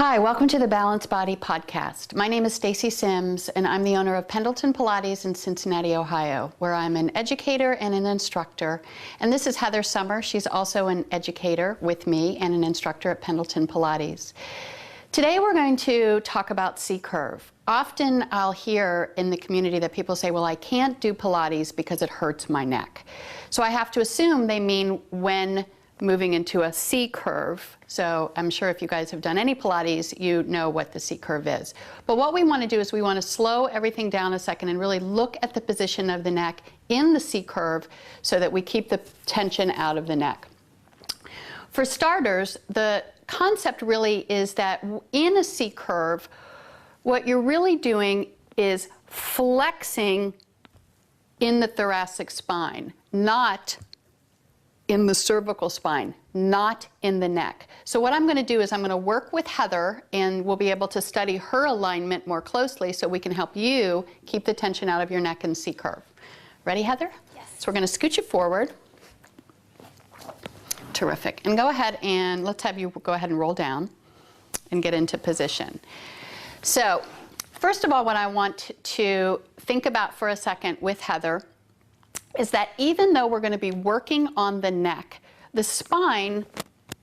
Hi, welcome to the Balanced Body Podcast. My name is Stacy Sims, and I'm the owner of Pendleton Pilates in Cincinnati, Ohio, where I'm an educator and an instructor. And this is Heather Summer. She's also an educator with me and an instructor at Pendleton Pilates. Today we're going to talk about C-curve. Often I'll hear in the community that people say, well, I can't do Pilates because it hurts my neck. So I have to assume they mean when moving into a C-curve. So I'm sure if you guys have done any Pilates, you know what the C-curve is. But what we want to do is we want to slow everything down a second and really look at the position of the neck in the C-curve so that we keep the tension out of the neck. For starters, the concept really is that in a C-curve, what you're really doing is flexing in the thoracic spine, not in the cervical spine, not in the neck. So what I'm going to do is I'm going to work with Heather, and we'll be able to study her alignment more closely so we can help you keep the tension out of your neck in C-curve. Ready, Heather? Yes. So we're going to scoot you forward. Terrific. And go ahead and let's have you go ahead and roll down and get into position. So first of all, what I want to think about for a second with Heather is that even though we're going to be working on the neck, the spine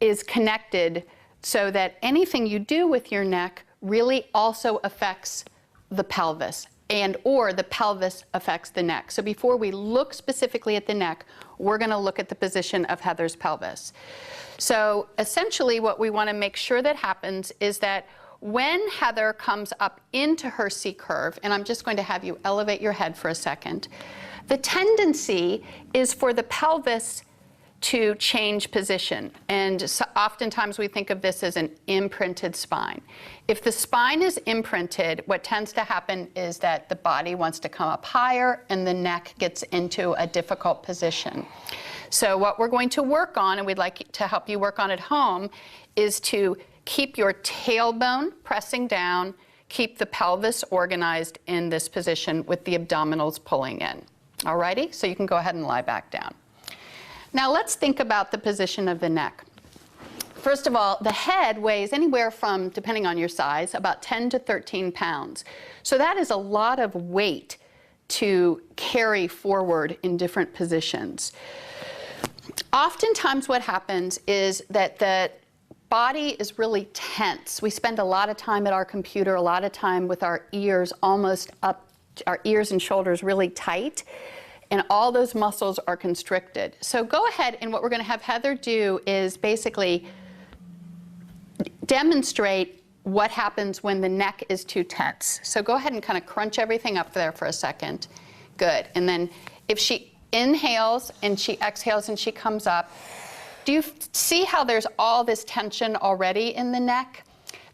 is connected so that anything you do with your neck really also affects the pelvis, or the pelvis affects the neck. So before we look specifically at the neck, we're going to look at the position of Heather's pelvis. So essentially what we want to make sure that happens is that when Heather comes up into her C-curve, and I'm just going to have you elevate your head for a second, the tendency is for the pelvis to change position. And so oftentimes we think of this as an imprinted spine. If the spine is imprinted, what tends to happen is that the body wants to come up higher and the neck gets into a difficult position. So what we're going to work on, and we'd like to help you work on at home, is to keep your tailbone pressing down, keep the pelvis organized in this position with the abdominals pulling in. Alrighty, so you can go ahead and lie back down. Now let's think about the position of the neck. First of all, the head weighs anywhere from, depending on your size, about 10 to 13 pounds. So that is a lot of weight to carry forward in different positions. Oftentimes what happens is that the body is really tense. We spend a lot of time at our computer, a lot of time with our ears almost up, our ears and shoulders really tight, and all those muscles are constricted. So go ahead, and what we're going to have Heather do is basically demonstrate what happens when the neck is too tense. So go ahead and kind of crunch everything up there for a second. Good. And then if she inhales and she exhales and she comes up, do you see how there's all this tension already in the neck?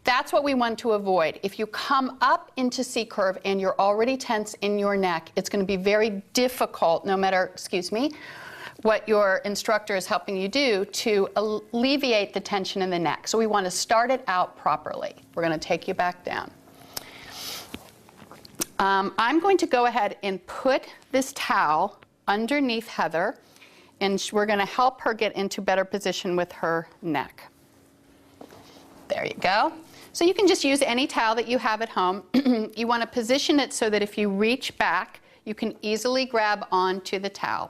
That's what we want to avoid. If you come up into C-curve and you're already tense in your neck, it's going to be very difficult, no matter, what your instructor is helping you do, to alleviate the tension in the neck. So we want to start it out properly. We're going to take you back down. I'm going to go ahead and put this towel underneath Heather, and we're going to help her get into better position with her neck. There you go. So you can just use any towel that you have at home. You want to position it so that if you reach back, you can easily grab onto the towel.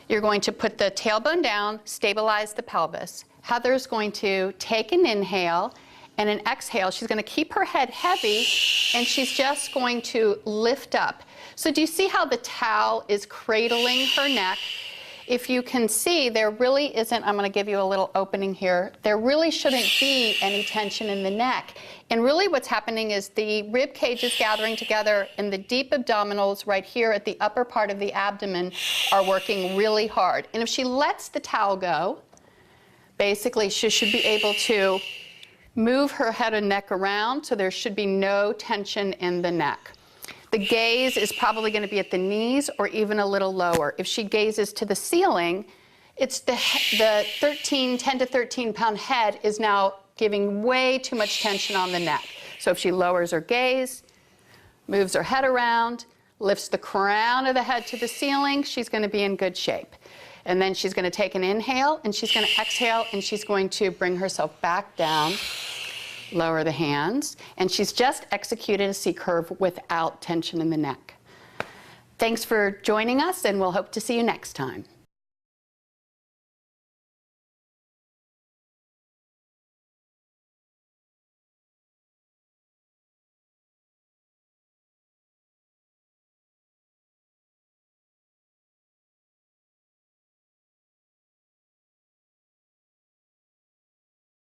You're going to put the tailbone down, stabilize the pelvis. Heather's going to take an inhale and an exhale. She's going to keep her head heavy, and she's just going to lift up. So do you see how the towel is cradling her neck? If you can see, there really isn't, I'm going to give you a little opening here, there really shouldn't be any tension in the neck. And really what's happening is the rib cage is gathering together, and the deep abdominals right here at the upper part of the abdomen are working really hard. And if she lets the towel go, basically she should be able to move her head and neck around, so there should be no tension in the neck. The gaze is probably going to be at the knees or even a little lower. If she gazes to the ceiling, it's the 10 to 13 pound head is now giving way too much tension on the neck. So if she lowers her gaze, moves her head around, lifts the crown of the head to the ceiling, she's going to be in good shape. And then she's going to take an inhale, and she's going to exhale, and she's going to bring herself back down lower the hands. And she's just executed a C curve without tension in the neck. Thanks for joining us, and we'll hope to see you next time.